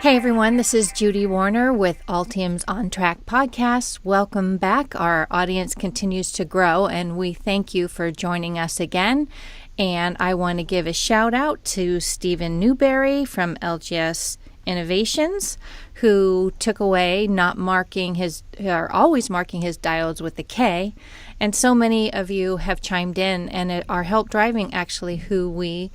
Hey everyone, this is Judy Warner with Altium's OnTrackPodcast. Welcome back. Our audience continues to grow and we thank you for joining us again. And I want to give a shout out to Stephen Newberry from LGS Innovations, who took away not marking his, or always marking his diodes with the K. And so many of you have chimed in and are help driving actually who we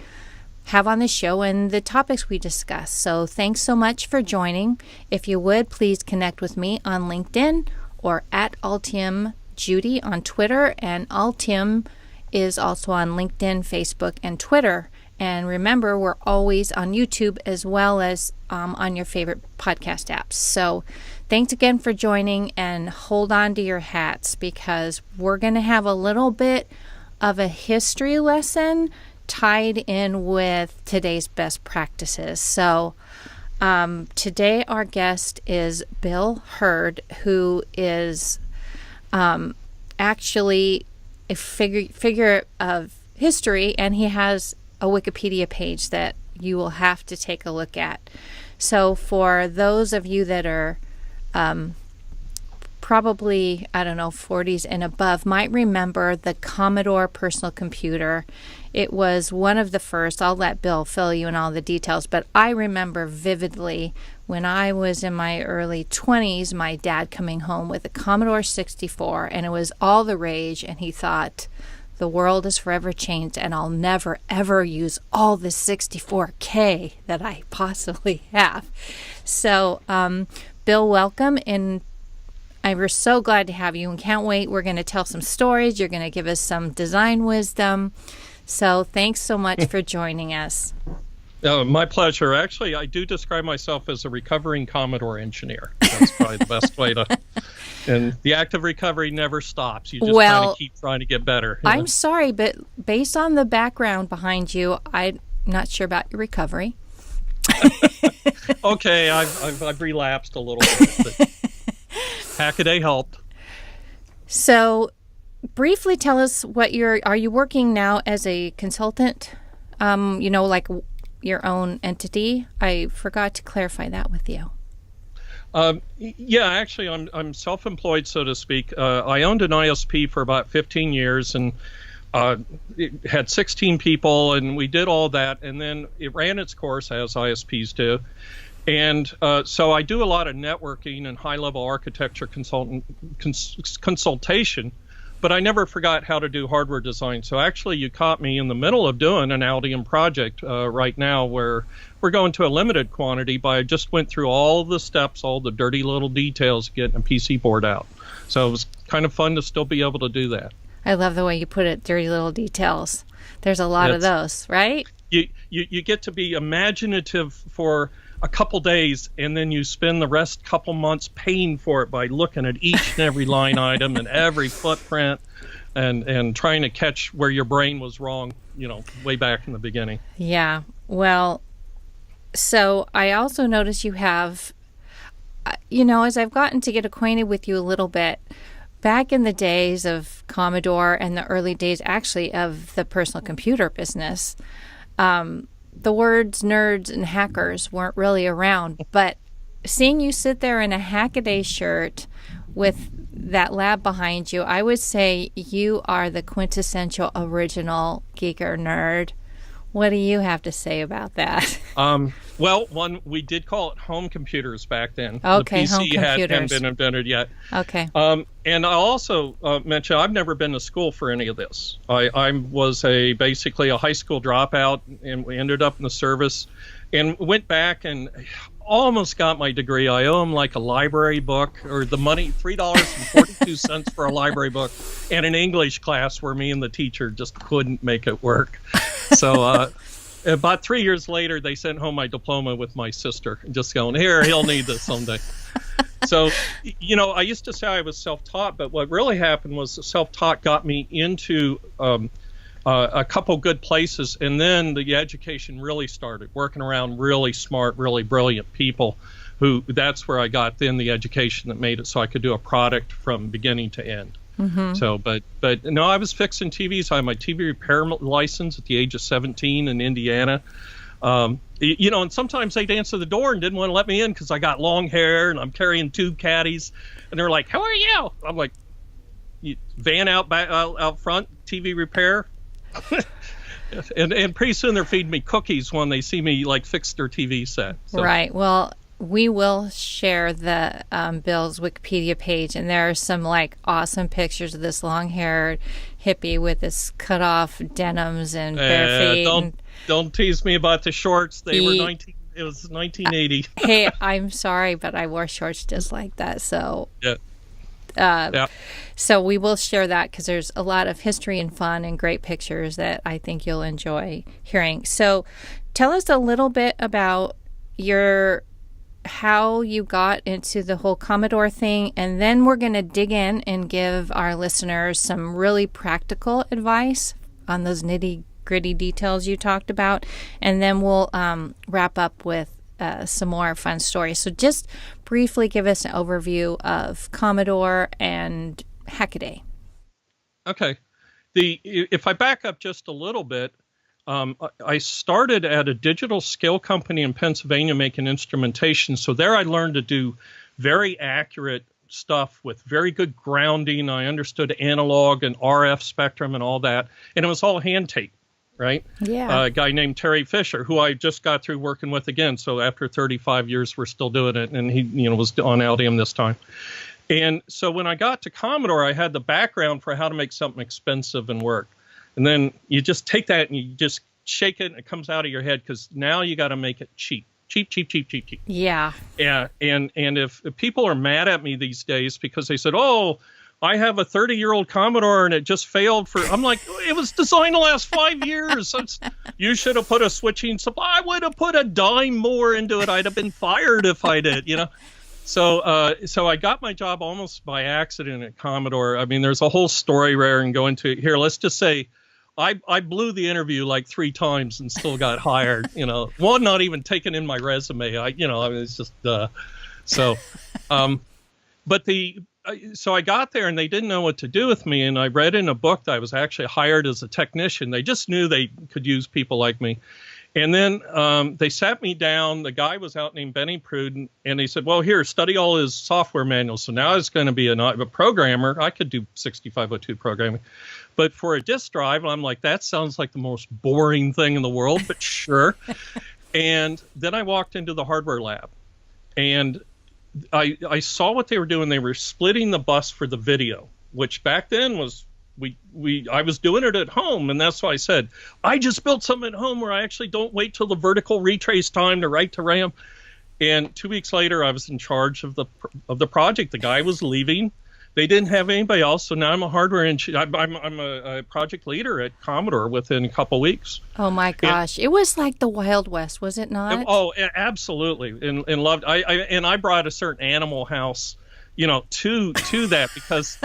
have on the show and the topics we discuss. So thanks so much for joining. If you would, please connect with me on LinkedIn or at Altium Judy on Twitter. And Altium is also on LinkedIn, Facebook, and Twitter. And remember, we're always on YouTube as well as on your favorite podcast apps. So thanks again for joining, and hold on to your hats because we're going to have a little bit of a history lesson tied in with today's best practices. So today our guest is BilHerd, who is actually a figure of history, and he has a Wikipedia page that you will have to take a look at. So for those of you that are probably, 40s and above, might remember the Commodore personal computer. It was one of the first. I'll let Bill fill you in all the details, but I remember vividly when I was in my early 20s, my dad coming home with a Commodore 64, and it was all the rage, and he thought, the world is forever changed, and I'll never, ever use all the 64K that I possibly have. So, Bill, welcome, and we're so glad to have you and can't wait. We're going to tell some stories. You're going to give us some design wisdom. So thanks so much for joining us. My pleasure. Actually, I do describe myself as a recovering Commodore engineer. That's probably the best way to... And the active recovery never stops. You just kind of keep trying to get better. I'm sorry, but based on the background behind you, I'm not sure about your recovery. Okay, I've relapsed a little bit, but Hackaday helped. So, briefly tell us what are you working now as a consultant? Like your own entity? I forgot to clarify that with you. Yeah, actually, I'm self-employed, so to speak. I owned an ISP for about 15 years and it had 16 people, and we did all that, and then it ran its course, as ISPs do. And so I do a lot of networking and high-level architecture consultation, but I never forgot how to do hardware design. So actually, you caught me in the middle of doing an Altium project right now where we're going to a limited quantity, but I just went through all the steps, all the dirty little details of getting a PC board out. So it was kind of fun to still be able to do that. I love the way you put it, dirty little details. There's a lot of those, right? You get to be imaginative for a couple days, and then you spend the rest couple months paying for it by looking at each and every line item and every footprint and trying to catch where your brain was wrong, way back in the beginning. Yeah. Well, so I also notice you have, as I've gotten to get acquainted with you a little bit, back in the days of Commodore and the early days actually of the personal computer business, the words nerds and hackers weren't really around, but seeing you sit there in a Hackaday shirt with that lab behind you, I would say you are the quintessential original geeker nerd. What do you have to say about that? Well, we did call it home computers back then. Okay, the PC hadn't been invented yet. Okay. And I also mention I've never been to school for any of this. I was basically a high school dropout, and we ended up in the service, and went back and almost got my degree. I owe them like a library book, or the money, $3.42 for a library book, and an English class where me and the teacher just couldn't make it work. So about 3 years later, they sent home my diploma with my sister, just going, here, he'll need this someday. So, I used to say I was self-taught, but what really happened was self-taught got me into a couple good places, and then the education really started, working around really smart, really brilliant people that's where I got then the education that made it so I could do a product from beginning to end. Mm-hmm. So, but no, I was fixing TVs. I had my TV repair license at the age of 17 in Indiana. And sometimes they'd answer the door and didn't want to let me in because I got long hair and I'm carrying tube caddies, and they're like, "How are you?" I'm like, "Van out front, TV repair." and pretty soon they're feeding me cookies when they see me like fix their TV set. So. Right. Well, we will share the Bill's Wikipedia page, and there are some like awesome pictures of this long-haired hippie with his cut-off denims and bare feet. Don't tease me about the shorts. It was 1980. Hey, I'm sorry, but I wore shorts just like that. So yeah. So we will share that because there's a lot of history and fun and great pictures that I think you'll enjoy hearing. So tell us a little bit about how you got into the whole Commodore thing, and then we're going to dig in and give our listeners some really practical advice on those nitty-gritty details you talked about, and then we'll wrap up with some more fun stories. So just briefly give us an overview of Commodore and Hackaday. Okay. If I back up just a little bit, I started at a digital scale company in Pennsylvania making instrumentation. So there I learned to do very accurate stuff with very good grounding. I understood analog and RF spectrum and all that. And it was all hand tape. Right? Yeah. A guy named Terry Fisher, who I just got through working with again. So after 35 years, we're still doing it. And he, was on Altium this time. And so when I got to Commodore, I had the background for how to make something expensive and work. And then you just take that and you just shake it and it comes out of your head because now you got to make it cheap. Cheap. Yeah. Yeah. And if people are mad at me these days because they said, "Oh, I have a 30-year-old Commodore and it just failed I'm like, it was designed to last 5 years. You should have put a switching supply. I would have put a dime more into it. I'd have been fired if I did, So I got my job almost by accident at Commodore. I mean, there's a whole story there and go into it here. Let's just say I blew the interview like 3 times and still got hired, one not even taken in my resume. It's just, so I got there and they didn't know what to do with me. And I read in a book that I was actually hired as a technician. They just knew they could use people like me. And then they sat me down. The guy was out named Benny Pruden. And he said, "Well, here, study all his software manuals." So now I was going to be a programmer. I could do 6502 programming. But for a disk drive, I'm like, that sounds like the most boring thing in the world, but sure. And then I walked into the hardware lab. And I saw what they were doing. They were splitting the bus for the video, which back then was I was doing it at home, and that's why I said I just built something at home where I actually don't wait till the vertical retrace time to write to RAM. And 2 weeks later, I was in charge of the project. The guy was leaving. They didn't have anybody else, so now I'm a hardware engineer. I'm a project leader at Commodore within a couple weeks. Oh my gosh, it was like the Wild West, was it not? Oh, absolutely, and loved. I brought a certain Animal House, to that because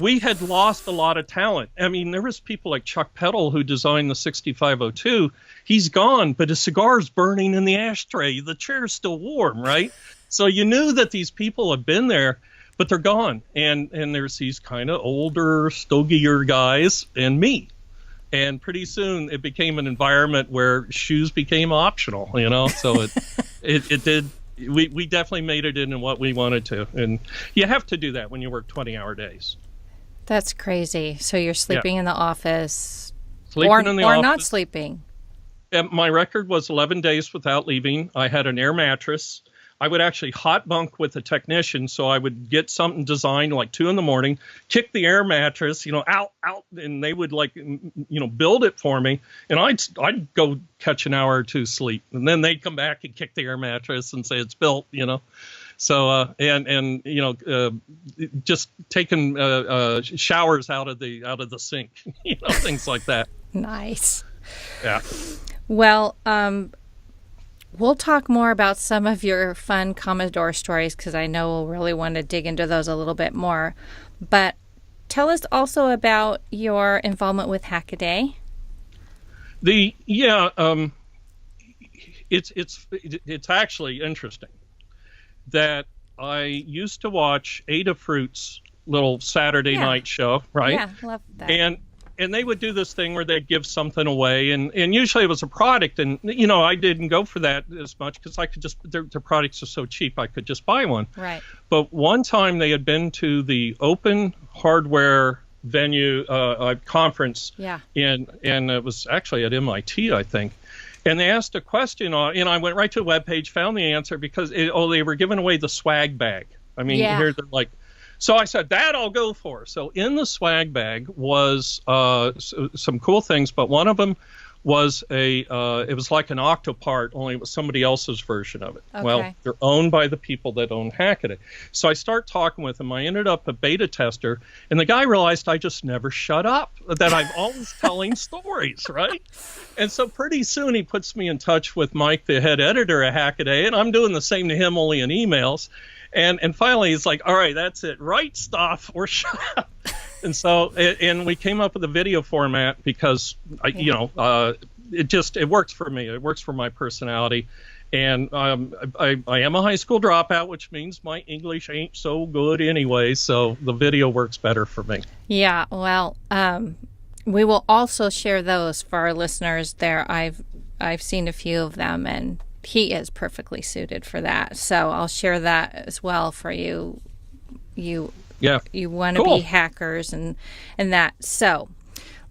we had lost a lot of talent. I mean, there was people like Chuck Peddle who designed the 6502. He's gone, but his cigar's burning in the ashtray. The chair's still warm, right? So you knew that these people had been there. But they're gone, and there's these kind of older, stogier guys and me. And pretty soon it became an environment where shoes became optional, So it did. We definitely made it into what we wanted to. And you have to do that when you work 20-hour days. That's crazy. So you're sleeping in the office or not sleeping. And my record was 11 days without leaving. I had an air mattress. I would actually hot bunk with a technician, so I would get something designed like 2 a.m, kick the air mattress, out, and they would build it for me, and I'd go catch an hour or 2 sleep, and then they'd come back and kick the air mattress and say it's built, So just taking showers out of the sink, things like that. Nice. Yeah. Well, we'll talk more about some of your fun Commodore stories because I know we'll really want to dig into those a little bit more. But tell us also about your involvement with Hackaday. It's actually interesting that I used to watch Ada Fruit's little Saturday night show, right? Yeah, love that. and they would do this thing where they'd give something away, and usually it was a product, and I didn't go for that as much because I could just their products are so cheap I could just buy one. Right. But one time they had been to the Open Hardware venue conference, and it was actually at MIT, I think. And they asked a question and I went right to the webpage, found the answer because they were giving away the swag bag. I mean, here they're like. So I said, that I'll go for. So in the swag bag was some cool things, but one of them was it was like an Octopart, only it was somebody else's version of it. Okay. Well, they're owned by the people that own Hackaday. So I start talking with them. I ended up a beta tester, and the guy realized I just never shut up, that I'm always telling stories, right? And so pretty soon he puts me in touch with Mike, the head editor at Hackaday, and I'm doing the same to him, only in emails. And finally, he's like, all right, that's it. Write stuff or shut up. And so, and we came up with a video format because, it works for me. It works for my personality. And I am a high school dropout, which means my English ain't so good anyway. So the video works better for me. Yeah, well, we will also share those for our listeners there. I've seen a few of them, and he is perfectly suited for that. So I'll share that as well for you. You want to be hackers and that. So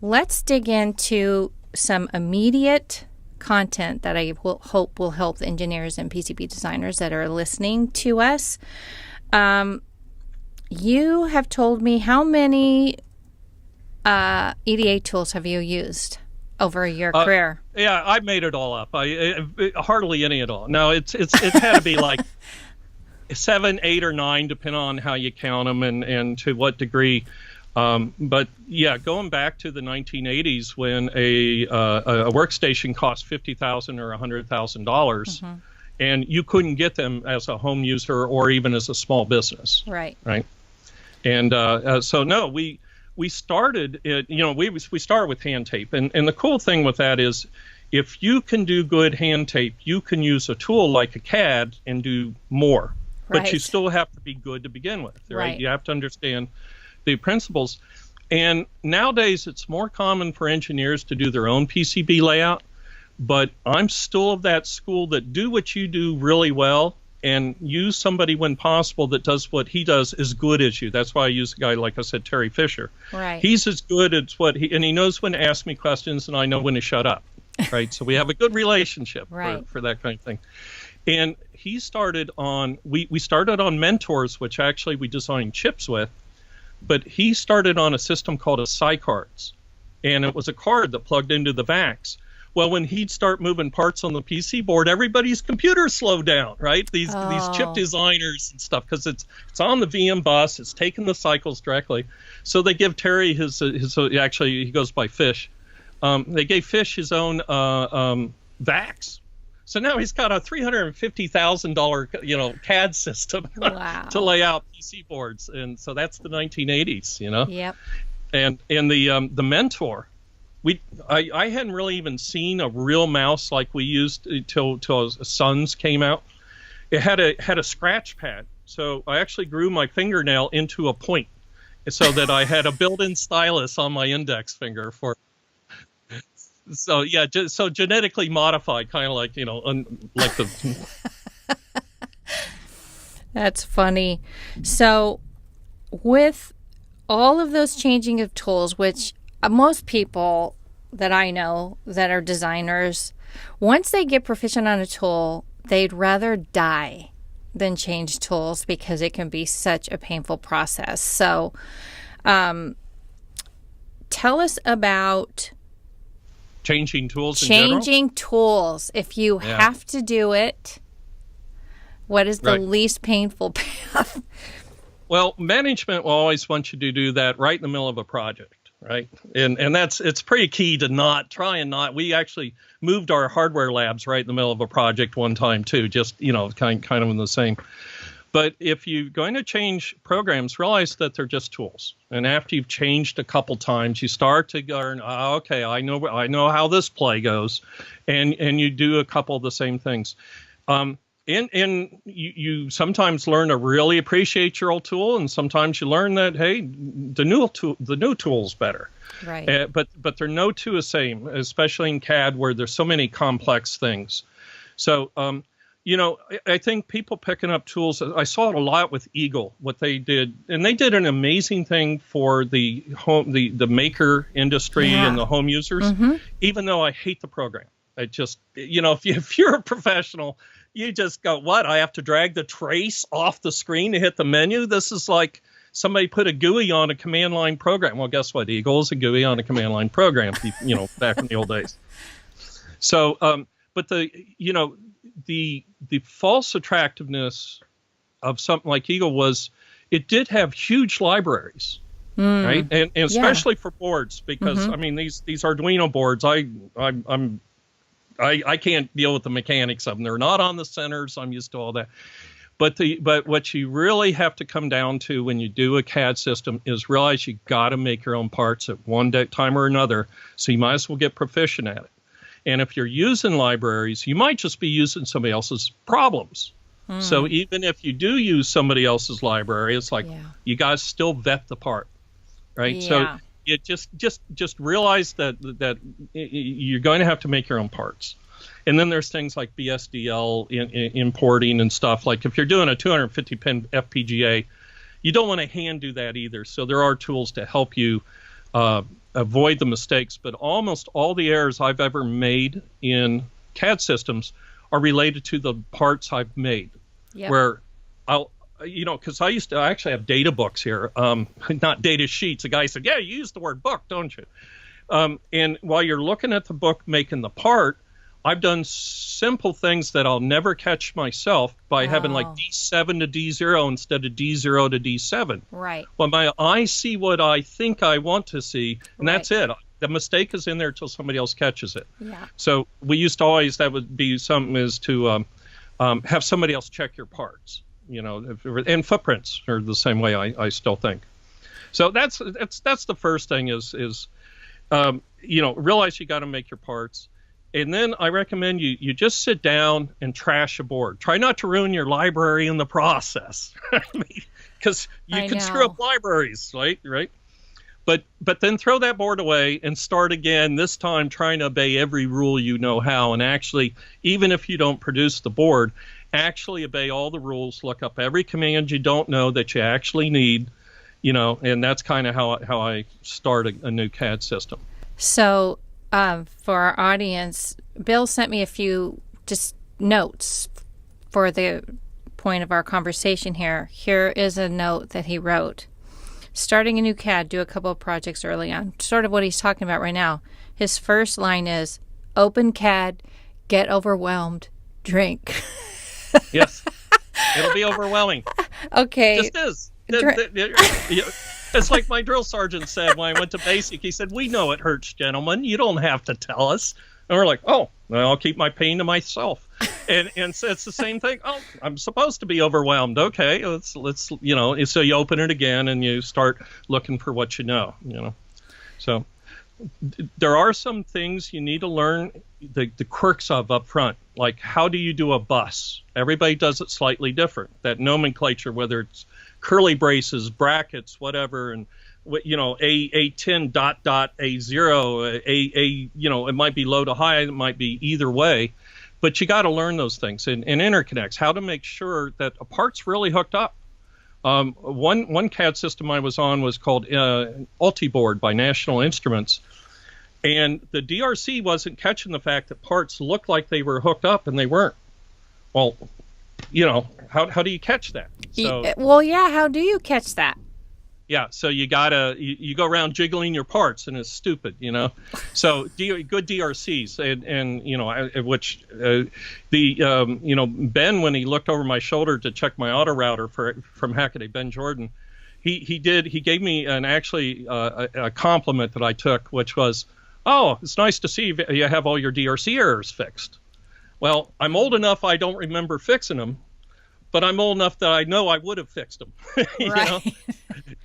let's dig into some immediate content that I hope will help the engineers and PCB designers that are listening to us. You have told me how many EDA tools have you used over your career? Yeah, I made it all up. Hardly any at all. No, it's had to be like 7, 8, or 9, depending on how you count them and to what degree. But yeah, going back to the 1980s when a workstation cost $50,000 or $100,000, and you couldn't get them as a home user or even as a small business. Right. And so no, we started it, we started with hand tape. And the cool thing with that is if you can do good hand tape, you can use a tool like a CAD and do more. Right. But you still have to be good to begin with, right? You have to understand the principles. And nowadays it's more common for engineers to do their own PCB layout, but I'm still of that school that do what you do really well and use somebody when possible that does what he does as good as you. That's why I use a guy, like I said, Terry Fisher. Right. He's as good at and he knows when to ask me questions and I know when to shut up, right? So we have a good relationship for that kind of thing. And he started on, we started on Mentors, which actually we designed chips with, but he started on a system called a SiCards. And it was a card that plugged into the VAX. Well, when he'd start moving parts on the PC board, everybody's computers slowed down, right? These chip designers and stuff, because it's on the VM bus, it's taking the cycles directly. So they give Terry his actually he goes by Fish. They gave Fish his own VAX. So now he's got a $350,000 CAD system to lay out PC boards, and so that's the 1980s, Yep. And the Mentor. I hadn't really even seen a real mouse like we used till Suns came out. It had a scratch pad, so I actually grew my fingernail into a point, so that I had a built-in stylus on my index finger for. So yeah, so genetically modified, kind of like like the. That's funny. So, with all of those changing of tools, which most people that I know that are designers, once they get proficient on a tool, they'd rather die than change tools because it can be such a painful process. So, tell us about changing tools in general? Changing tools. If you have to do it, what is the least painful path? Well, management will always want you to do that right in the middle of a project, right? And it's pretty key to not try and not. We actually moved our hardware labs right in the middle of a project one time too, just kind of in the same. But if you're going to change programs, realize that they're just tools. And after you've changed a couple times, you start to learn, okay, I know how this play goes, and you do a couple of the same things. And you sometimes learn to really appreciate your old tool, and sometimes you learn that, hey, the new tool's better. Right. But they're no two the same, especially in CAD where there's so many complex things. So I think people picking up tools. I saw it a lot with Eagle. What they did, and they did an amazing thing for the maker industry and the home users. Even though I hate the program, I just if you're a professional, you just go, what? I have to drag the trace off the screen to hit the menu? This is like somebody put a GUI on a command line program. Well, guess what? Eagle is a GUI on a command line program, back in the old days. So, but the false attractiveness of something like Eagle was it did have huge libraries, right? And especially for boards, because I mean, these Arduino boards, I can't deal with the mechanics of them. They're not on the centers. I'm used to all that. But what you really have to come down to when you do a CAD system is realize you got to make your own parts at one time or another. So you might as well get proficient at it. And if you're using libraries, you might just be using somebody else's problems. So even if you do use somebody else's library, it's like you guys still vet the part, right? Yeah. So you just realize that you're going to have to make your own parts. And then there's things like BSDL importing and stuff. Like if you're doing a 250 pin FPGA, you don't want to hand do that either. So there are tools to help you avoid the mistakes. But almost all the errors I've ever made in CAD systems are related to the parts I've made. Yep. Where because I actually have data books here, not data sheets. A guy said, yeah, you use the word book, don't you? And while you're looking at the book making the part, I've done simple things that I'll never catch myself by having like D7 to D0 instead of D0 to D7. Right. Well, my eyes see what I think I want to see, and that's it. The mistake is in there until somebody else catches it. Yeah. So we used to always, that would be something is to have somebody else check your parts. And footprints are the same way I still think. So that's the first thing is realize you got to make your parts. And then I recommend you just sit down and trash a board. Try not to ruin your library in the process, because you can screw up libraries, right? But then throw that board away and start again, this time trying to obey every rule you know how. And actually, even if you don't produce the board, actually obey all the rules, look up every command you don't know that you actually need, and that's kind of how I start a new CAD system. So for our audience, Bill sent me a few just notes for the point of our conversation here. Here is a note that he wrote. Starting a new CAD, do a couple of projects early on. Sort of what he's talking about right now. His first line is, open CAD, get overwhelmed, drink. Yes. It'll be overwhelming. Okay. It just is. It's like my drill sergeant said when I went to basic. He said, we know it hurts, gentlemen. You don't have to tell us. And we're like, oh, well, I'll keep my pain to myself. And so it's the same thing. Oh, I'm supposed to be overwhelmed. Okay, let's so you open it again and you start looking for what you know. So there are some things you need to learn the quirks of up front. Like, how do you do a bus? Everybody does it slightly different. That nomenclature, whether it's curly braces, brackets, whatever, and A10 ... A0, it might be low to high, it might be either way, but you got to learn those things and interconnects, how to make sure that a part's really hooked up. One CAD system I was on was called Ultiboard by National Instruments, and the DRC wasn't catching the fact that parts looked like they were hooked up and they weren't. Well, how do you catch that? So, how do you catch that? Yeah, so you gotta you go around jiggling your parts, and it's stupid, So good DRCs, and which Ben, when he looked over my shoulder to check my auto router from Hackaday, Ben Jordan, he gave me a compliment that I took, which was, oh, it's nice to see you have all your DRC errors fixed. Well, I'm old enough I don't remember fixing them, but I'm old enough that I know I would have fixed them.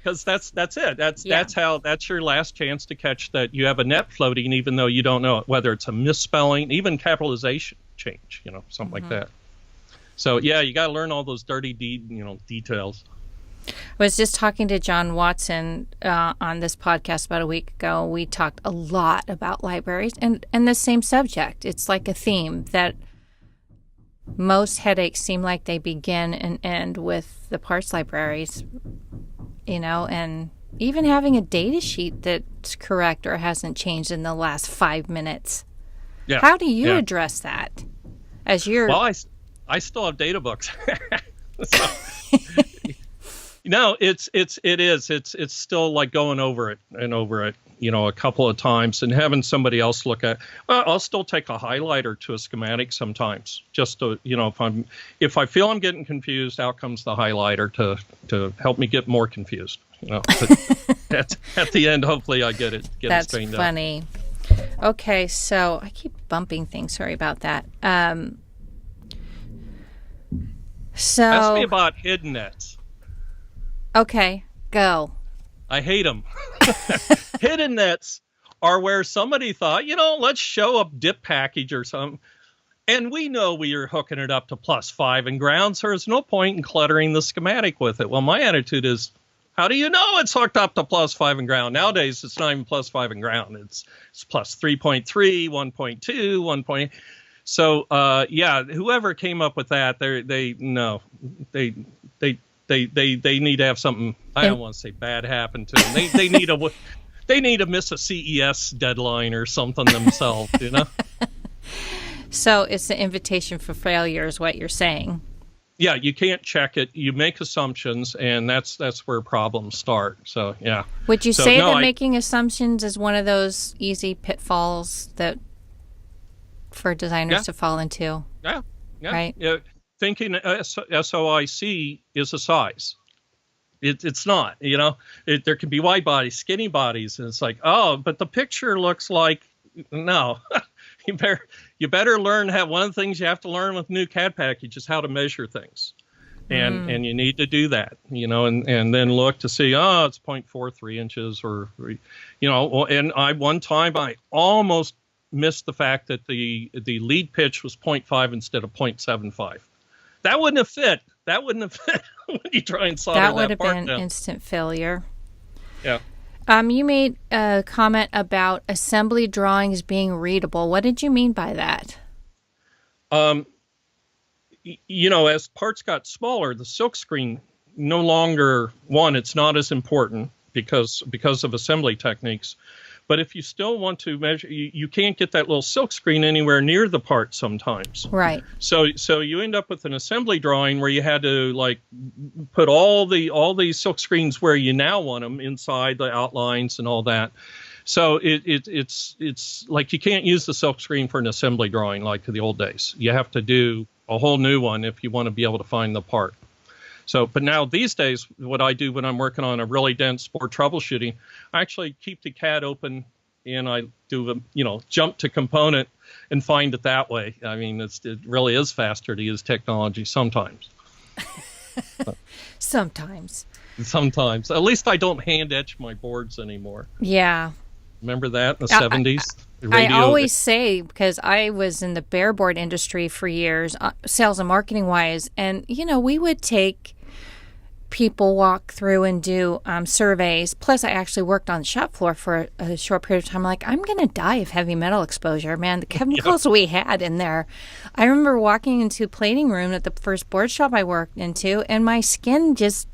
Because that's it. That's your last chance to catch that you have a net floating, even though you don't know it, whether it's a misspelling, even capitalization change, something like that. So yeah, you got to learn all those dirty details. I was just talking to John Watson on this podcast about a week ago. We talked a lot about libraries and the same subject. It's like a theme that most headaches seem like they begin and end with the parts libraries, and even having a data sheet that's correct or hasn't changed in the last 5 minutes. Yeah. How do you address that? Well, I still have data books. So, no, it's still like going over it and over it, a couple of times and having somebody else look at. Well, I'll still take a highlighter to a schematic sometimes, just to, if I feel I'm getting confused, out comes the highlighter to help me get more confused. But at the end, hopefully I get it straightened out. That's funny. Okay, so I keep bumping things. Sorry about that. Ask me about hidden nets. Okay, go. I hate them. Hidden nets are where somebody thought, let's show a dip package or something. And we know we are hooking it up to +5 in ground, so there's no point in cluttering the schematic with it. Well, my attitude is, how do you know it's hooked up to +5 in ground? Nowadays, it's not even +5 in ground. It's +3.3, 1.2, 1. So, whoever came up with that, they need to have something. I don't want to say bad happen to them. They need to miss a CES deadline or something themselves. So it's an invitation for failure, is what you're saying. Yeah, you can't check it. You make assumptions, and that's where problems start. So yeah. Would you say that making assumptions is one of those easy pitfalls that for designers to fall into? Yeah. Right. Yeah. Thinking SOIC is a size. It's not. There can be wide bodies, skinny bodies, and it's like, oh, but the picture looks like no. You better learn how. One of the things you have to learn with new CAD package is how to measure things, and you need to do that, and then look to see, it's 0.43 inches, or and one time I almost missed the fact that the lead pitch was 0.5 instead of 0.75. That wouldn't have fit. When you try and solder that part down. That would have been instant failure. Yeah. You made a comment about assembly drawings being readable. What did you mean by that? As parts got smaller, the silkscreen no longer, it's not as important because of assembly techniques. But if you still want to measure, you can't get that little silkscreen anywhere near the part sometimes. Right. So you end up with an assembly drawing where you had to put all these silkscreens where you now want them inside the outlines and all that. So it's like you can't use the silkscreen for an assembly drawing like the old days. You have to do a whole new one if you want to be able to find the part. So, but now these days, what I do when I'm working on a really dense board troubleshooting, I actually keep the CAD open and I do jump to component and find it that way. I mean, it really is faster to use technology sometimes. Sometimes. At least I don't hand etch my boards anymore. Yeah. Remember that in the 70s? I always say, because I was in the bare board industry for years, sales and marketing wise, and we would take people walk through and do surveys. Plus, I actually worked on the shop floor for a short period of time. I'm like, I'm going to die of heavy metal exposure, man. The chemicals we had in there. I remember walking into a plating room at the first board shop I worked into, and my skin just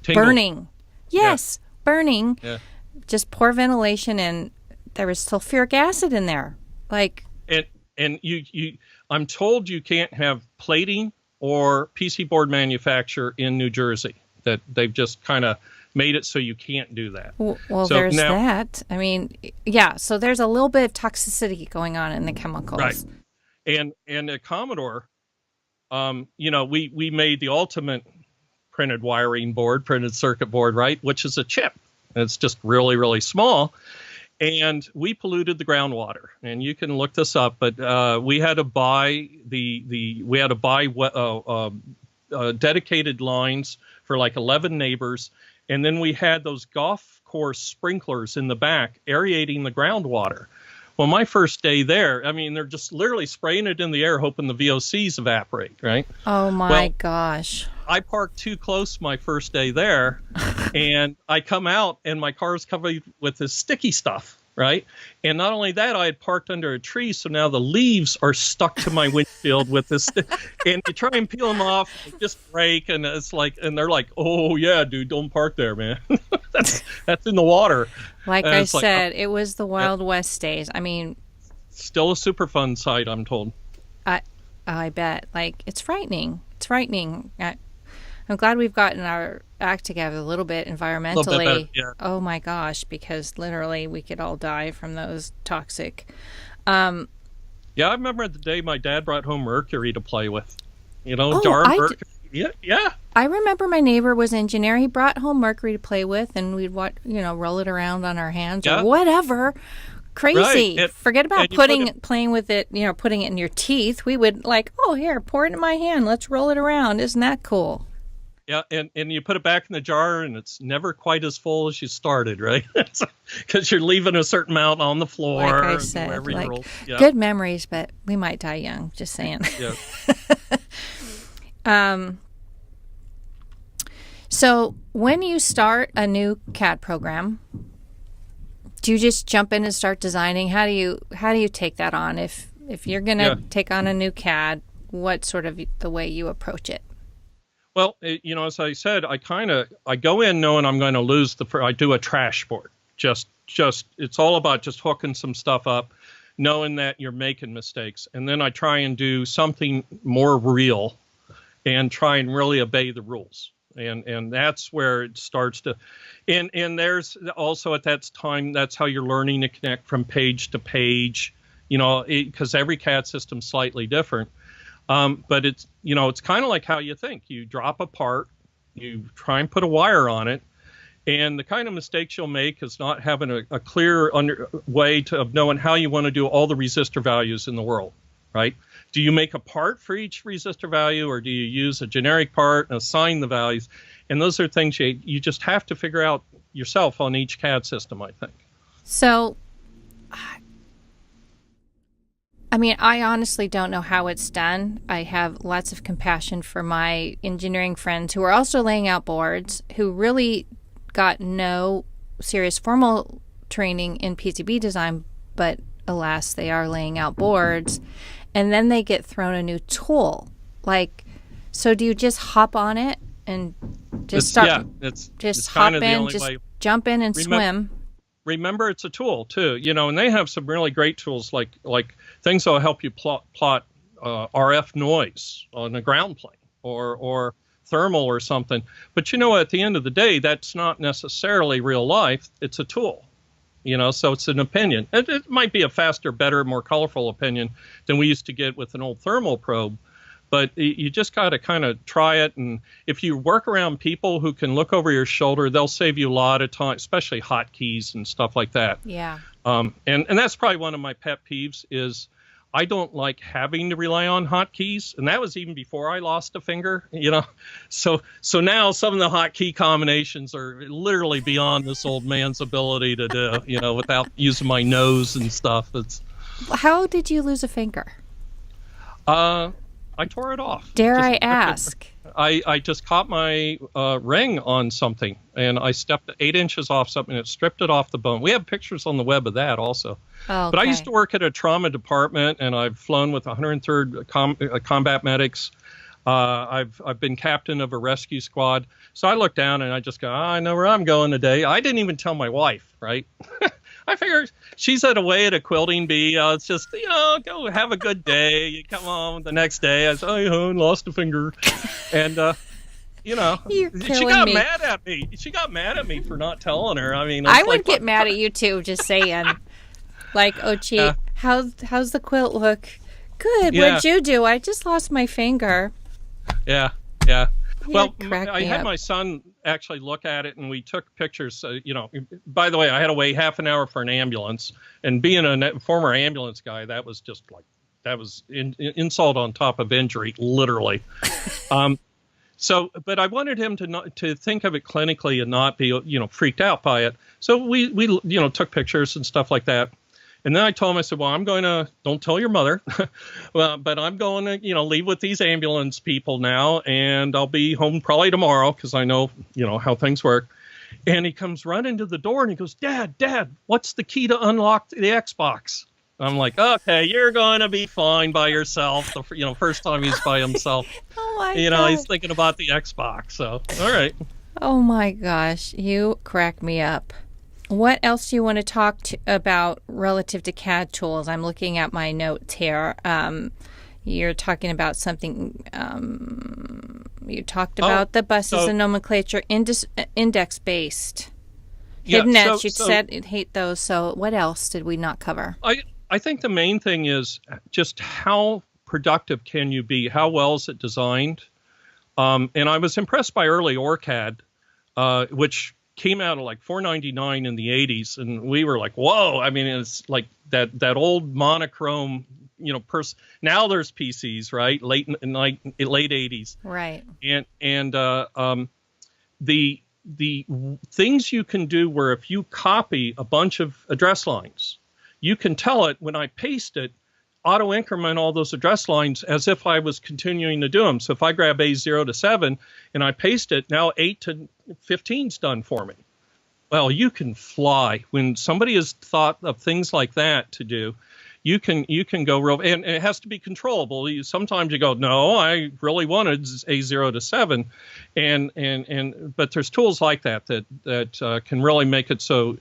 tingled. Burning. Yes, burning. Yeah. Just poor ventilation, and there was sulfuric acid in there. And you I'm told you can't have plating or PC board manufacture in New Jersey. That they've just kind of made it so you can't do that. Well, so there's that. I mean, yeah. So there's a little bit of toxicity going on in the chemicals. Right. And at Commodore, we made the ultimate printed wiring board, printed circuit board, right? Which is a chip. And it's just really, really small. And we polluted the groundwater, and you can look this up. But we had to buy dedicated lines for like 11 neighbors, and then we had those golf course sprinklers in the back aerating the groundwater. Well, my first day there, I mean, they're just literally spraying it in the air, hoping the VOCs evaporate, right? Oh my gosh. I parked too close my first day there, and I come out and my car's covered with this sticky stuff, right? And not only that, I had parked under a tree, so now the leaves are stuck to my windshield with this. And you try and peel them off, they just break, and it's like, and they're like, "Oh yeah, dude, don't park there, man. that's in the water." Like I said, it was the Wild West days. I mean, still a super fun site, I'm told. I bet. Like, it's frightening. It's frightening. I'm glad we've gotten our act together a little bit environmentally. A little bit better, yeah. Oh my gosh, because literally we could all die from those toxic. Yeah, I remember the day my dad brought home mercury to play with. Mercury. Yeah. I remember my neighbor was an engineer. He brought home mercury to play with, and we'd roll it around on our hands or whatever. Crazy. Right. Forget about playing with it, putting it in your teeth. We would here, pour it in my hand. Let's roll it around. Isn't that cool? Yeah, and you put it back in the jar, and it's never quite as full as you started, right? Because you're leaving a certain amount on the floor. Like I said, good memories, but we might die young, just saying. Yeah. So when you start a new CAD program, do you just jump in and start designing? How do you take that on? If you're going to take on a new CAD, what sort of the way you approach it? Well, as I said, I go in knowing I'm going to lose I do a trash board. Just it's all about just hooking some stuff up, knowing that you're making mistakes. And then I try and do something more real and try and really obey the rules. And that's where it starts to, and there's also at that time, that's how you're learning to connect from page to page, because every CAD system's slightly different. But it's kind of like how you think. You drop a part, you try and put a wire on it, and the kind of mistakes you'll make is not having a clear way of knowing how you want to do all the resistor values in the world, right? Do you make a part for each resistor value, or do you use a generic part and assign the values? And those are things you just have to figure out yourself on each CAD system, I think. So, I mean, I honestly don't know how it's done. I have lots of compassion for my engineering friends who are also laying out boards, who really got no serious formal training in PCB design, but alas, they are laying out boards. And then they get thrown a new tool. So do you just hop on it and just start? Yeah, just hop in, just jump in and swim. Remember, it's a tool too, and they have some really great tools like things that will help you plot RF noise on a ground plane or thermal or something. But at the end of the day, that's not necessarily real life. It's a tool. So it's an opinion. It might be a faster, better, more colorful opinion than we used to get with an old thermal probe. But you just got to kind of try it. And if you work around people who can look over your shoulder, they'll save you a lot of time, especially hotkeys and stuff like that. Yeah. And that's probably one of my pet peeves is I don't like having to rely on hotkeys, and that was even before I lost a finger, So now some of the hotkey combinations are literally beyond this old man's ability to do, without using my nose and stuff. How did you lose a finger? I tore it off. Dare I ask? I just caught my ring on something, and I stepped 8 inches off something, and it stripped it off the bone. We have pictures on the web of that also. Oh, okay. But I used to work at a trauma department, and I've flown with 103rd Combat Medics. I've been captain of a rescue squad. So I look down, and I just go, I know where I'm going today. I didn't even tell my wife, right? I figured she's away at a quilting bee. It's just, go have a good day. You come home the next day. I said, I lost a finger. And, she got mad at me. She got mad at me for not telling her. I mean, I would get mad at you too, just saying. Gee, how's the quilt look? Good. Yeah. What'd you do? I just lost my finger. Yeah. Well, I had my son actually look at it, and we took pictures. By the way, I had to wait half an hour for an ambulance, and being a former ambulance guy, that was just that was insult on top of injury, literally. But I wanted him to think of it clinically and not be freaked out by it. So we took pictures and stuff like that. And then I told him, I said, well, don't tell your mother, well, but I'm going to, leave with these ambulance people now, and I'll be home probably tomorrow because I know, how things work. And he comes running to the door and he goes, Dad, what's the key to unlock the Xbox? I'm like, okay, you're going to be fine by yourself. First time he's by himself. Oh my God. He's thinking about the Xbox. So, all right. Oh my gosh, you crack me up. What else do you want to talk about relative to CAD tools? I'm looking at my notes here. You're talking about something. You talked about the buses and nomenclature, index-based. Hidden nets, you said you'd hate those. So what else did we not cover? I think the main thing is just how productive can you be? How well is it designed? And I was impressed by early OrCAD, which came out of like $4.99 in the 80s. And we were like, whoa. I mean, it's like that old monochrome, now there's PCs, right? Late 80s. Right. And the things you can do where if you copy a bunch of address lines, you can tell it when I paste it, auto increment all those address lines as if I was continuing to do them. So if I grab A0 to 7 and I paste it, now 8 to 15 is done for me. Well, you can fly. When somebody has thought of things like that to do, you can go real, and it has to be controllable. Sometimes you go, no, I really wanted A0 to 7, but there's tools like that can really make it so,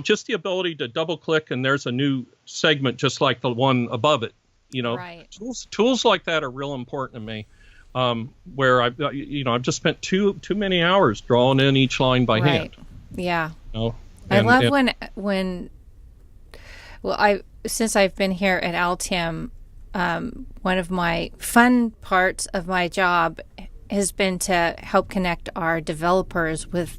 just the ability to double click and there's a new segment just like the one above it. Right. Tools like that are real important to me. Where I've just spent too many hours drawing in each line by hand. Yeah. I love when since I've been here at Altium, one of my fun parts of my job has been to help connect our developers with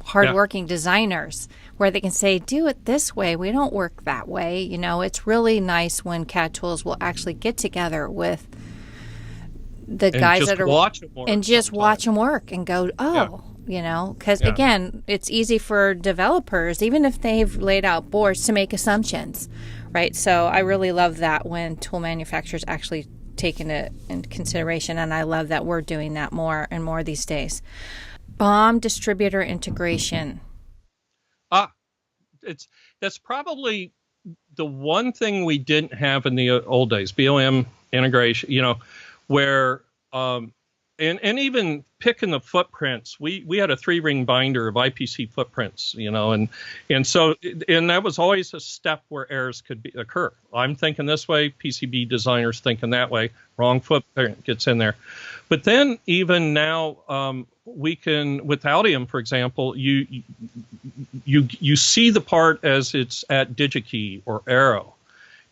hardworking designers where they can say, do it this way. We don't work that way. It's really nice when CAD tools will actually get together with the guys that are watch them work and go, because again, it's easy for developers, even if they've laid out boards, to make assumptions, right? So I really love that when tool manufacturers actually take into consideration, and I love that we're doing that more and more these days. BOM distributor integration. That's probably the one thing we didn't have in the old days, BOM integration, where and even picking the footprints, we had a 3-ring binder of IPC footprints, and so that was always a step where errors could occur. I'm thinking this way, PCB designers thinking that way, wrong footprint gets in there. But then even now, we can, with Altium, for example, you see the part as it's at DigiKey or Arrow,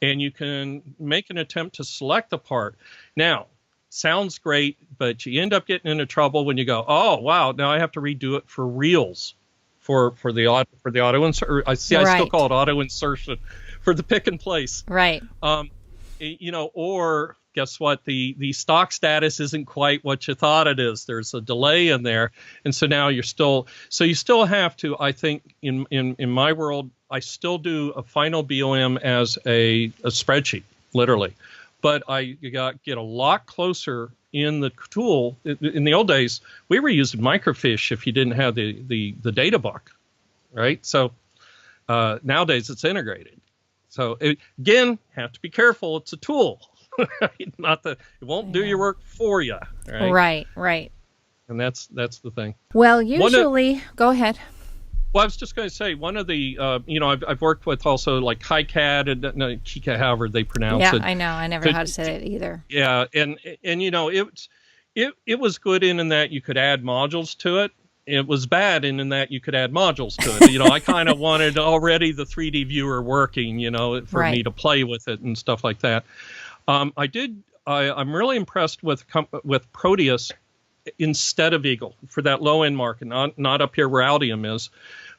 and you can make an attempt to select the part. Now, sounds great, but you end up getting into trouble when you go, oh wow, now I have to redo it for reels, for the auto insert. I still call it auto insertion for the pick and place. Right. Or guess what? The stock status isn't quite what you thought it is. There's a delay in there, and so now you still have to. I think in my world, I still do a final BOM as a spreadsheet, literally. But get a lot closer in the tool. In the old days, we were using microfiche if you didn't have the data book, right? So nowadays it's integrated. So again, have to be careful. It's a tool, not it won't do your work for you. Right. And that's the thing. Well, usually, go ahead. Well, I was just going to say, one of the, I've worked with also like KiCad and Kika, however they pronounce it. Yeah, I know. I never know how to say it either. Yeah, and it was good in that you could add modules to it. It was bad in that you could add modules to it. I kind of wanted already the 3D viewer working, for me to play with it and stuff like that. I'm really impressed with Proteus instead of Eagle for that low end market, not up here where Altium is.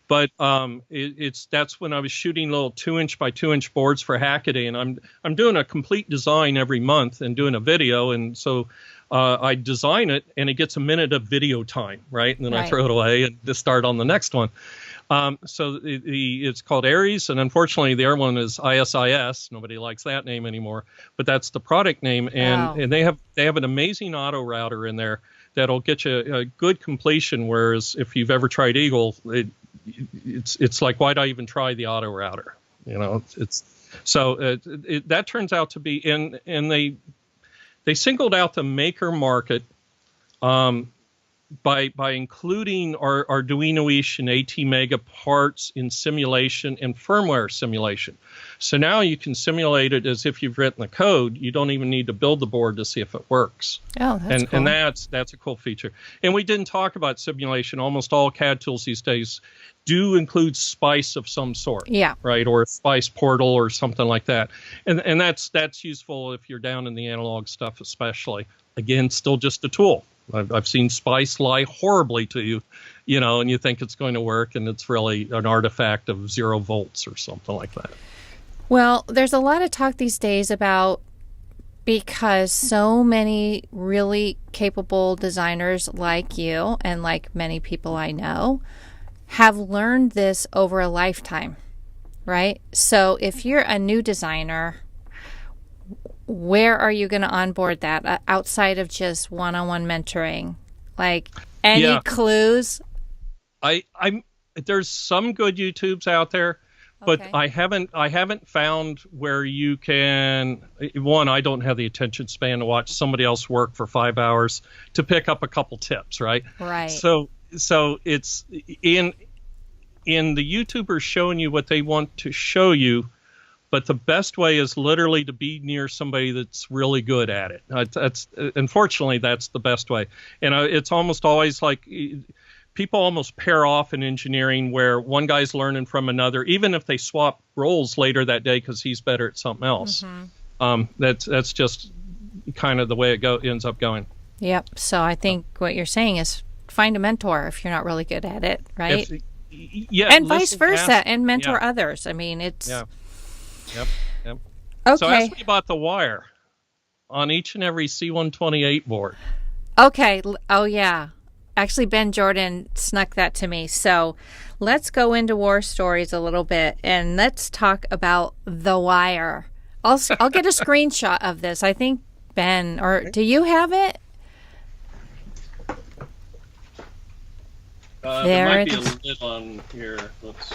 But that's when I was shooting little 2-inch by 2-inch boards for Hackaday, and I'm doing a complete design every month and doing a video, and so I design it and it gets a minute of video time, right? And then I throw it away and just start on the next one. So it's called Aries, and unfortunately the other one is ISIS. Nobody likes that name anymore, but that's the product name. And they have an amazing auto router in there that'll get you a good completion. Whereas if you've ever tried Eagle, it's like, why'd I even try the auto router? That turns out to be and they singled out the maker market by including our Arduino-ish and ATmega parts in simulation and firmware simulation. So now you can simulate it as if you've written the code. You don't even need to build the board to see if it works. Oh, that's cool. And that's a cool feature. And we didn't talk about simulation. Almost all CAD tools these days do include SPICE of some sort. Yeah. Right, or a SPICE portal or something like that. And that's useful if you're down in the analog stuff, especially. Again, still just a tool. I've seen SPICE lie horribly to you, and you think it's going to work, and it's really an artifact of 0 volts or something like that. Well, there's a lot of talk these days about, because so many really capable designers like you and like many people I know have learned this over a lifetime, right? So if you're a new designer, where are you going to onboard that outside of just one-on-one mentoring? Like, any clues? There's some good YouTubes out there, but Okay. I haven't found where you can. One, I don't have the attention span to watch somebody else work for 5 hours to pick up a couple tips, right? Right. So it's in the YouTubers showing you what they want to show you. But the best way is literally to be near somebody that's really good at it. Unfortunately, that's the best way. And it's almost always like people almost pair off in engineering where one guy's learning from another, even if they swap roles later that day because he's better at something else. Mm-hmm. That's just kind of the way it ends up going. Yep. So I think what you're saying is find a mentor if you're not really good at it, right? And vice versa, and mentor others. I mean, it's... Yeah. Yep. Okay. So ask me about the wire on each and every C128 board. Okay. Oh, yeah. Actually, Ben Jordan snuck that to me. So let's go into war stories a little bit, and let's talk about the wire. I'll get a screenshot of this. I think, Ben, or do you have it? There might be a lid on here. Let's...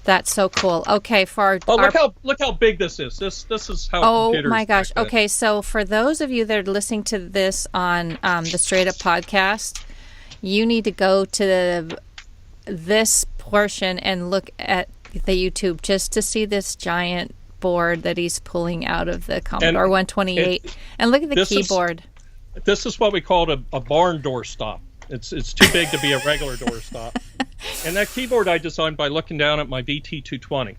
That's so cool. Okay, look how big this is. This is how. Oh my gosh. Okay, so for those of you that are listening to this on the Straight Up podcast, you need to go to this portion and look at the YouTube just to see this giant board that he's pulling out of the Commodore 128, and look at the keyboard. This is what we call a barn door stop. It's too big to be a regular door stop. And that keyboard I designed by looking down at my VT220.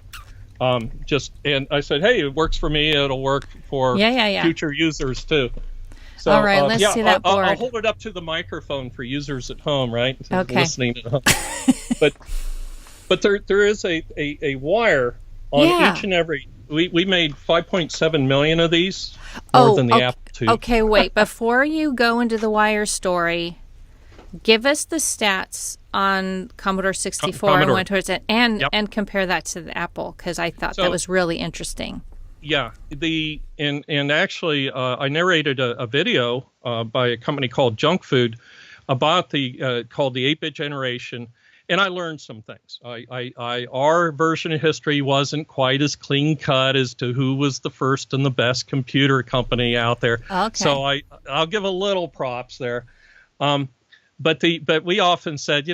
And I said, hey, it works for me. It'll work for future users too. So, all right, let's see that board. I'll hold it up to the microphone for users at home, right? Okay. Listening at home. but there is a wire on each and every. We made 5.7 million of these, more than the Apple II. Okay, wait. Before you go into the wire story, give us the stats on Commodore 64 and went towards it, and compare that to the Apple, because I thought that was really interesting. Yeah, and actually I narrated a video by a company called Junk Food about called the 8-bit generation, and I learned some things. Our version of history wasn't quite as clean cut as to who was the first and the best computer company out there. Okay. So I'll give a little props there. But we often said,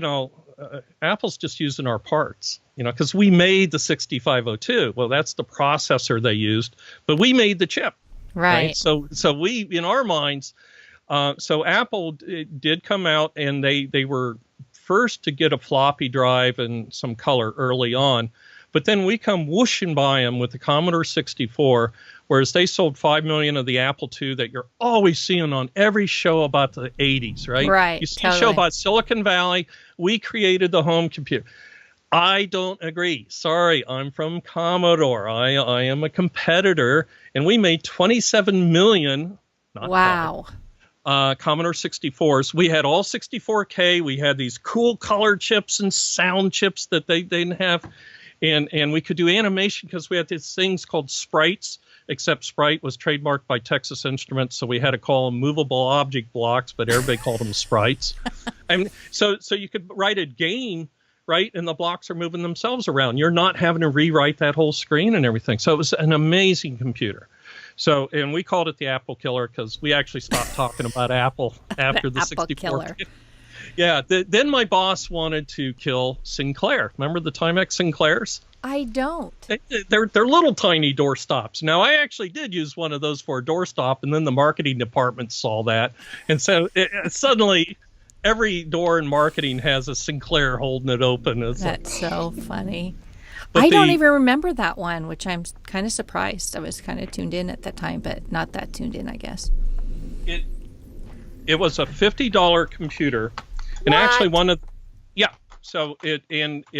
Apple's just using our parts, because we made the 6502. Well, that's the processor they used, but we made the chip, right? So we, in our minds, so Apple did come out, and they were first to get a floppy drive and some color early on, but then we come whooshing by them with the Commodore 64. Whereas they sold 5 million of the Apple II that you're always seeing on every show about the 80s, right? Right. You see a show about Silicon Valley. We created the home computer. I don't agree. Sorry, I'm from Commodore. I am a competitor, and we made 27 million. Not wow. Commodore 64s. We had all 64K. We had these cool color chips and sound chips that they didn't have. And we could do animation because we had these things called sprites, except Sprite was trademarked by Texas Instruments, so we had to call them movable object blocks, but everybody called them sprites. And so you could write a game, right, and the blocks are moving themselves around. You're not having to rewrite that whole screen and everything. So it was an amazing computer. So, and we called it the Apple Killer because we actually stopped talking about Apple after the Apple 64. Killer. Yeah, then my boss wanted to kill Sinclair. Remember the Timex Sinclairs? I don't. They're little tiny door stops. Now, I actually did use one of those for a doorstop, and then the marketing department saw that. And so suddenly every door in marketing has a Sinclair holding it open. That's so funny. I don't even remember that one, which I'm kind of surprised. I was kind of tuned in at that time, but not that tuned in, I guess. It was a $50 computer. And actually so it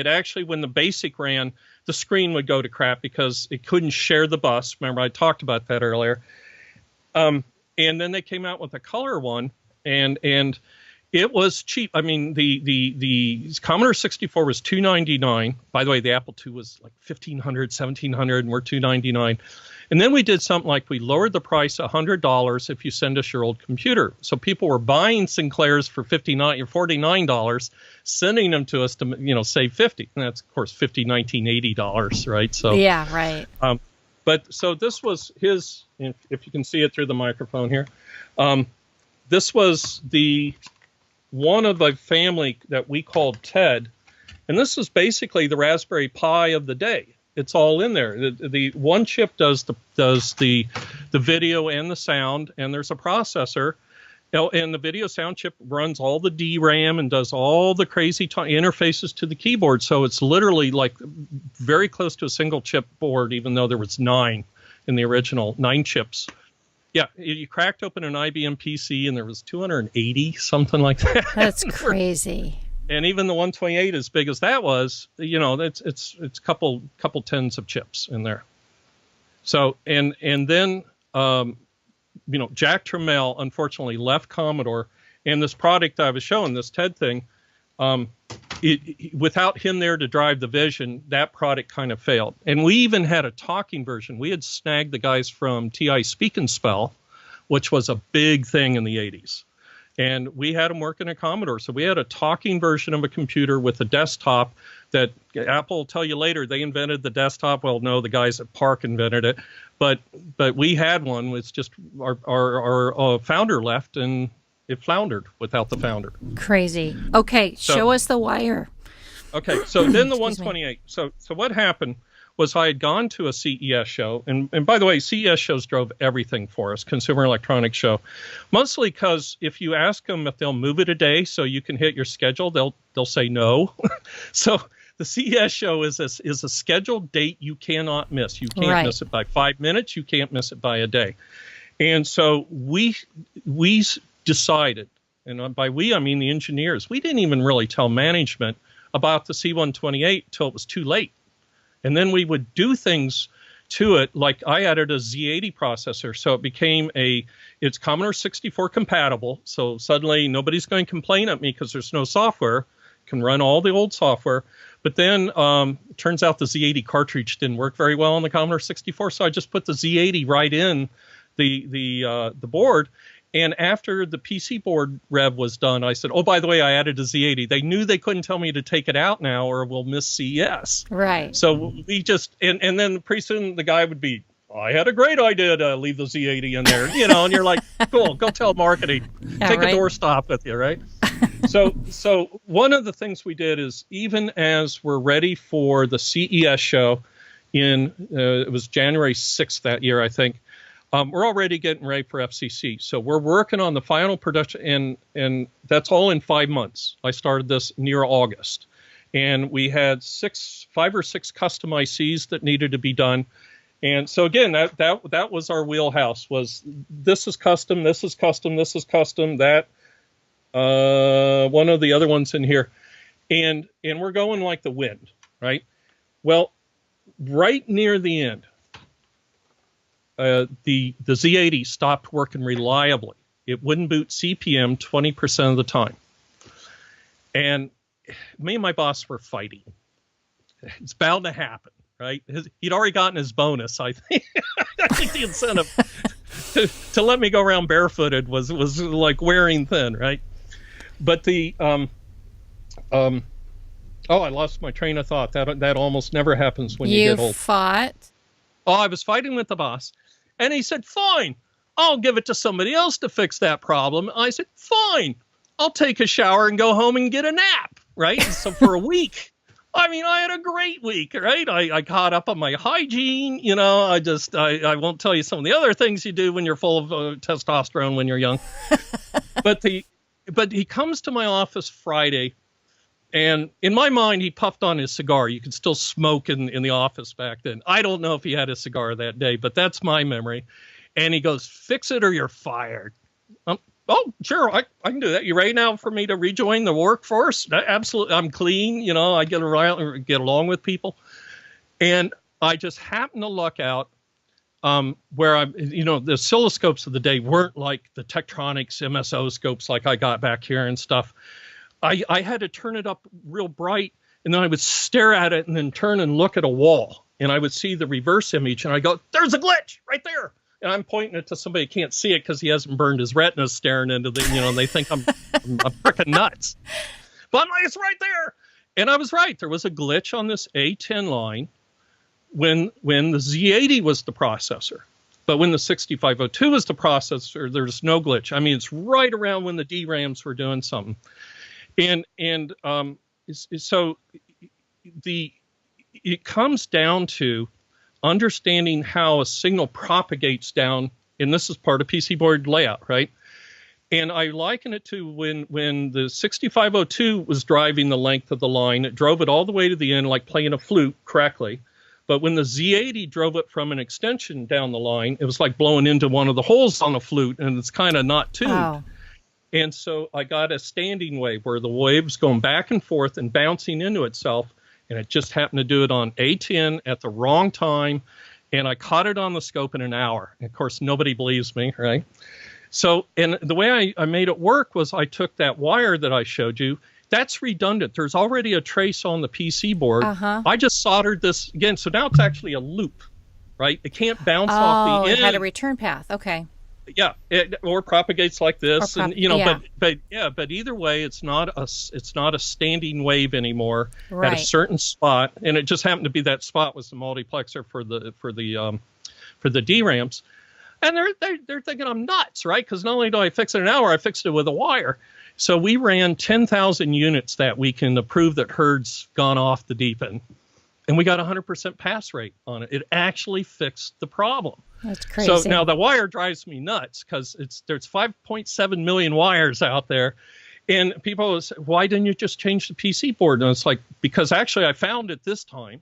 actually, when the BASIC ran, the screen would go to crap because it couldn't share the bus. Remember, I talked about that earlier. And then they came out with a color one, and it was cheap. I mean, the Commodore 64 was $299. By the way, the Apple II was like $1,500, $1,700, and we're $299. And then we did something like we lowered the price $100 if you send us your old computer. So people were buying Sinclairs for $59 or $49, sending them to us to save $50. And that's of course $50, $19, $80, right? So yeah, right. But so this was his. If you can see it through the microphone here, this was one of the family that we called Ted, and this is basically the Raspberry Pi of the day. It's all in there. The one chip does the video and the sound, and there's a processor. And the video sound chip runs all the DRAM and does all the crazy interfaces to the keyboard. So it's literally like very close to a single chip board, even though there was 9 in the original, 9 chips. Yeah, you cracked open an IBM PC and there was 280, something like that. That's crazy. And even the 128, as big as that was, it's couple tens of chips in there. So and then Jack Trammell unfortunately left Commodore, and this product I was showing, this TED thing, without him there to drive the vision, that product kind of failed. And we even had a talking version. We had snagged the guys from TI Speak and Spell, which was a big thing in the 80s. And we had them working at Commodore. So we had a talking version of a computer with a desktop that Apple will tell you later they invented the desktop. Well, no, the guys at Park invented it. But we had one. It's just our founder left, and it floundered without the founder. Crazy. Okay, show us the wire. Okay, so then the 128. So what happened was I had gone to a CES show, and by the way, CES shows drove everything for us, Consumer Electronics Show, mostly because if you ask them if they'll move it a day so you can hit your schedule, they'll say no. So the CES show is a scheduled date you cannot miss. You can't miss it by 5 minutes. You can't miss it by a day. And so we decided, and by we I mean the engineers, we didn't even really tell management about the C128 till it was too late. And then we would do things to it, like I added a Z80 processor, so it became it's Commodore 64 compatible. So suddenly nobody's going to complain at me because there's no software. Can run all the old software. But then it turns out the Z80 cartridge didn't work very well on the Commodore 64, so I just put the Z80 right in the board. And after the PC board rev was done, I said, oh, by the way, I added a Z80. They knew they couldn't tell me to take it out now or we'll miss CES. Right. So we just, and then pretty soon the guy would be, I had a great idea to leave the Z80 in there, and you're like, cool, go tell marketing. Yeah, take right. a doorstop with you, right? So one of the things we did is, even as we're ready for the CES show it was January 6th that year, I think, we're already getting ready for FCC. So we're working on the final production, and that's all in 5 months. I started this near August. And we had 5 or 6 custom ICs that needed to be done. And so again, that was our wheelhouse, was this is custom, this is custom, this is custom, that one of the other ones in here. And we're going like the wind, right? Well, right near the end, the Z80 stopped working reliably. it wouldn't boot CP/M 20% of the time. And me and my boss were fighting. It's bound to happen, right? He'd already gotten his bonus, I think. I think the incentive to let me go around barefooted was like wearing thin, right? But I lost my train of thought. That almost never happens when you get old. You fought? Oh, I was fighting with the boss, and he said, "Fine, I'll give it to somebody else to fix that problem." I said, "Fine, I'll take a shower and go home and get a nap." Right? So for a week, I mean, I had a great week. Right? I caught up on my hygiene. You know, I won't tell you some of the other things you do when you're full of testosterone when you're young. But he comes to my office Friday. And in my mind, he puffed on his cigar. You could still smoke in the office back then. I don't know if he had a cigar that day, but that's my memory. And he goes, "Fix it or you're fired." Oh, sure, I can do that. You ready now for me to rejoin the workforce? Absolutely. I'm clean. You know, I get along with people. And I just happened to luck out where the oscilloscopes of the day weren't like the Tektronix MSO scopes like I got back here and stuff. I had to turn it up real bright, and then I would stare at it and then turn and look at a wall, and I would see the reverse image, and I go, "There's a glitch right there." And I'm pointing it to somebody who can't see it because he hasn't burned his retina staring into and they think I'm freaking nuts. But I'm like, "It's right there." And I was right. There was a glitch on this A10 line when the Z80 was the processor. But when the 6502 was the processor, there's no glitch. I mean, it's right around when the DRAMs were doing something. And so it comes down to understanding how a signal propagates down, and this is part of PC board layout, right? And I liken it to when the 6502 was driving the length of the line, it drove it all the way to the end like playing a flute correctly. But when the Z80 drove it from an extension down the line, it was like blowing into one of the holes on the flute, and it's kind of not tuned. Oh. And so I got a standing wave where the wave's going back and forth and bouncing into itself. And it just happened to do it on A10 at the wrong time. And I caught it on the scope in an hour. And of course, nobody believes me, right? So, and the way I made it work was I took that wire that I showed you. That's redundant. There's already a trace on the PC board. I just soldered this again. So now it's actually a loop, right? It can't bounce off the end. It had a return path. Okay. Yeah, or propagates like this, but either way, it's not a standing wave anymore at a certain spot, and it just happened to be that spot was the multiplexer for the DRAMs, and they're thinking I'm nuts, right? Because not only do I fix it in an hour, I fixed it with a wire. So we ran 10,000 units that weekend to prove that Herd's gone off the deep end, and we got 100% pass rate on it. It actually fixed the problem. That's crazy. So now the wire drives me nuts because there's 5.7 million wires out there. And people say, "Why didn't you just change the PC board?" And it's like, because actually I found it this time,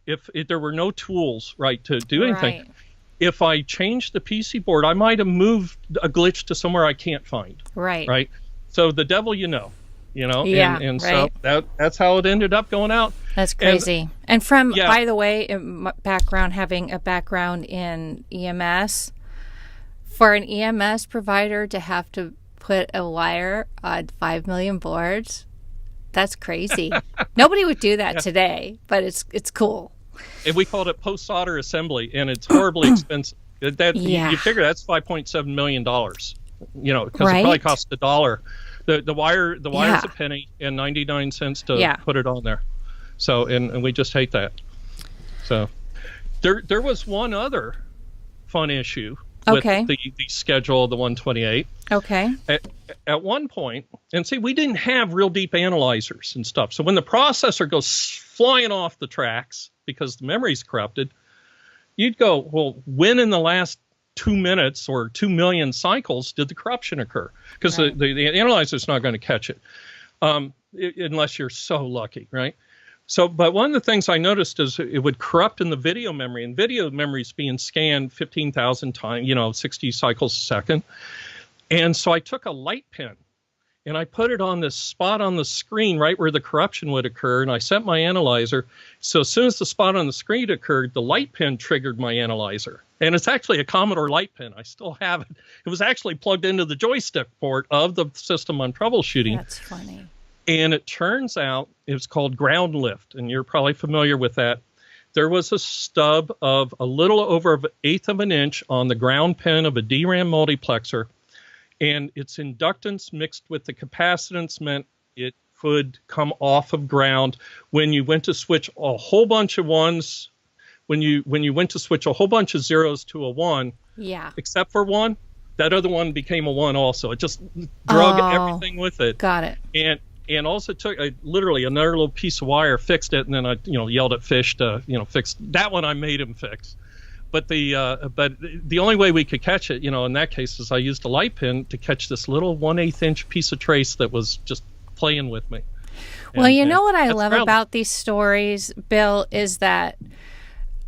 if there were no tools, right, to do anything, right. If I changed the PC board, I might have moved a glitch to somewhere I can't find. Right. Right. So the devil, Yeah, and right. So that's how it ended up going out. That's crazy. And by the way, having a background in EMS, for an EMS provider to have to put a wire on 5 million boards, that's crazy. Nobody would do that today, but it's cool. And we called it post-solder assembly, and it's horribly expensive. You figure that's $5.7 million, because it probably costs $1. The wire's a penny and 99 cents to put it on there. So and we just hate that. So there was one other fun issue with the schedule of the 128. Okay. At one point, and see, we didn't have real deep analyzers and stuff. So when the processor goes flying off the tracks because the memory's corrupted, you'd go, well, when in the last 2 minutes or 2 million cycles did the corruption occur? Because the analyzer's not going to catch it unless you're so lucky, right? So, but one of the things I noticed is it would corrupt in the video memory, and video memory is being scanned 15,000 times, 60 cycles a second. And so I took a light pen and I put it on this spot on the screen right where the corruption would occur, and I set my analyzer. So as soon as the spot on the screen occurred, the light pin triggered my analyzer. And it's actually a Commodore light pin. I still have it. It was actually plugged into the joystick port of the system I'm troubleshooting. That's funny. And it turns out it was called ground lift, and you're probably familiar with that. There was a stub of a little over 1/8 of an inch on the ground pin of a DRAM multiplexer, and its inductance mixed with the capacitance meant it could come off of ground when you went to switch a whole bunch of ones. When you went to switch a whole bunch of zeros to a 1, except for 1, that other one became a 1 also. It just drug everything with it. Got it. And also took literally another little piece of wire, fixed it, and then I yelled at Fish to fix that one. I made him fix. But the only way we could catch it, in that case, is I used a light pin to catch this little 1/8 inch piece of trace that was just playing with me. Well, you know what I love about these stories, Bill, is that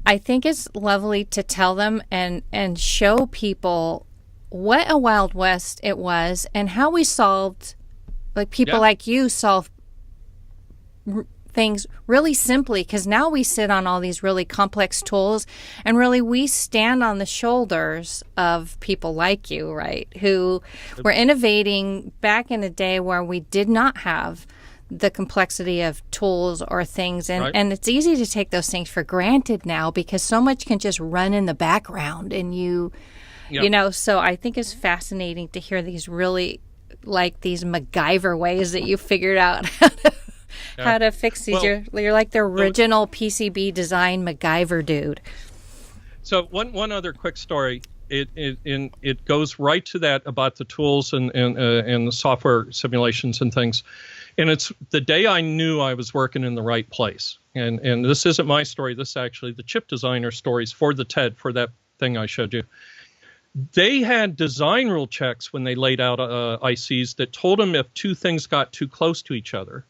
I think it's lovely to tell them and show people what a Wild West it was and how we solved, like people like you solve things really simply, because now we sit on all these really complex tools, and really we stand on the shoulders of people like you, right, who were innovating back in a day where we did not have the complexity of tools or things, and it's easy to take those things for granted now because so much can just run in the background, and so I think it's fascinating to hear these really, like, these MacGyver ways that you figured out how to fix these. You're like the original PCB design MacGyver dude. So one other quick story. It goes right to that about the tools and the software simulations and things. And it's the day I knew I was working in the right place. And this isn't my story. This is actually the chip designer stories for the TED, for that thing I showed you. They had design rule checks when they laid out ICs that told them if two things got too close to each other.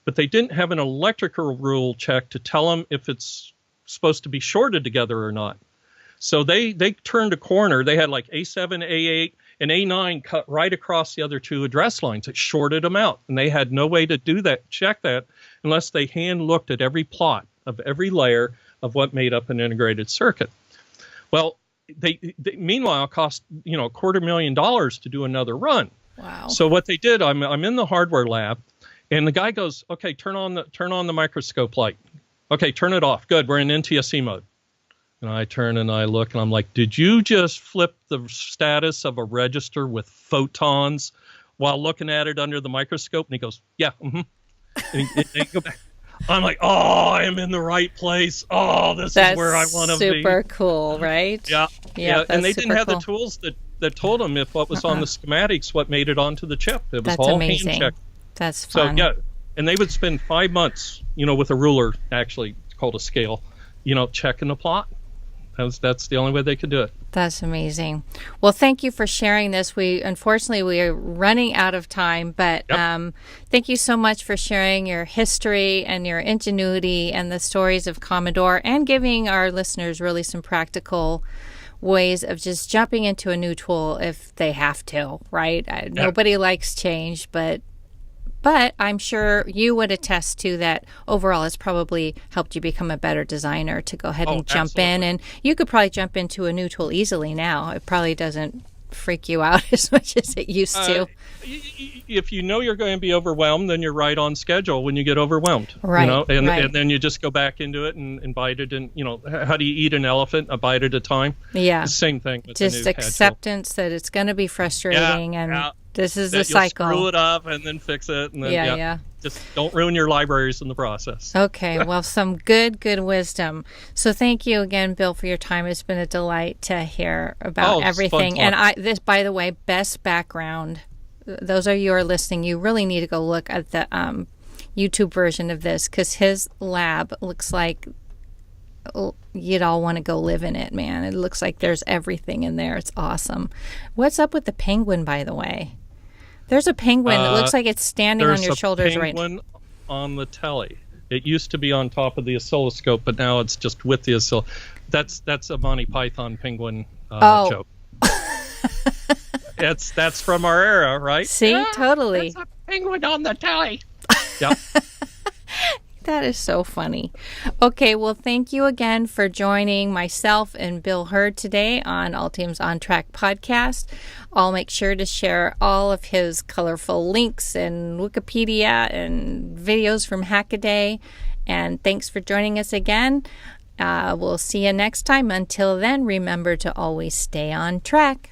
But they didn't have an electrical rule check to tell them if it's supposed to be shorted together or not. So they turned a corner. They had like A7, A8, and A9 cut right across the other two address lines. It shorted them out. And they had no way to do that, check that, unless they hand looked at every plot of every layer of what made up an integrated circuit. Well, they meanwhile cost $250,000 to do another run. Wow. So what they did, I'm in the hardware lab, and the guy goes, okay, turn on the microscope light. Okay, turn it off. Good, we're in NTSC mode. And I turn and I look, and I'm like, did you just flip the status of a register with photons while looking at it under the microscope? And he goes, yeah. Mm-hmm. And he go back. I'm like, oh, I am in the right place. Oh, this is where I want to be. Super cool, right? Yeah. And they didn't have the tools that told them if what was on the schematics, what made it onto the chip. It was all hand checked. That's fun. So, and they would spend 5 months, with a ruler, actually it's called a scale, checking the plot. That's the only way they could do it. That's amazing. Well, thank you for sharing this. Unfortunately, we are running out of time, but thank you so much for sharing your history and your ingenuity and the stories of Commodore, and giving our listeners really some practical ways of just jumping into a new tool if they have to, right? Nobody likes change, but I'm sure you would attest to that overall it's probably helped you become a better designer to go ahead and jump in. And you could probably jump into a new tool easily now. It probably doesn't freak you out as much as it used to. If you're going to be overwhelmed, then you're right on schedule when you get overwhelmed. Right. And then you just go back into it and bite it. And, how do you eat an elephant? A bite at a time? Yeah. The same thing with just the new acceptance that it's going to be frustrating this is the cycle. Screw it up and then fix it. And then, just don't ruin your libraries in the process. Okay. Well, some good wisdom. So thank you again, Bill, for your time. It's been a delight to hear about everything. And this, by the way, best background. Those of you who are listening, you really need to go look at the YouTube version of this, because his lab looks like you'd all want to go live in it, man. It looks like there's everything in there. It's awesome. What's up with the penguin, by the way? There's a penguin. It looks like it's standing on your shoulders right now. There's a penguin on the telly. It used to be on top of the oscilloscope, but now it's just with the oscilloscope. That's a Monty Python penguin joke. That's from our era, right? See, totally. penguin on the telly. Yep. That is so funny. Okay, well, thank you again for joining myself and BilHerd today on All Teams On Track podcast. I'll make sure to share all of his colorful links and Wikipedia and videos from Hackaday. And thanks for joining us again. We'll see you next time. Until then, remember to always stay on track.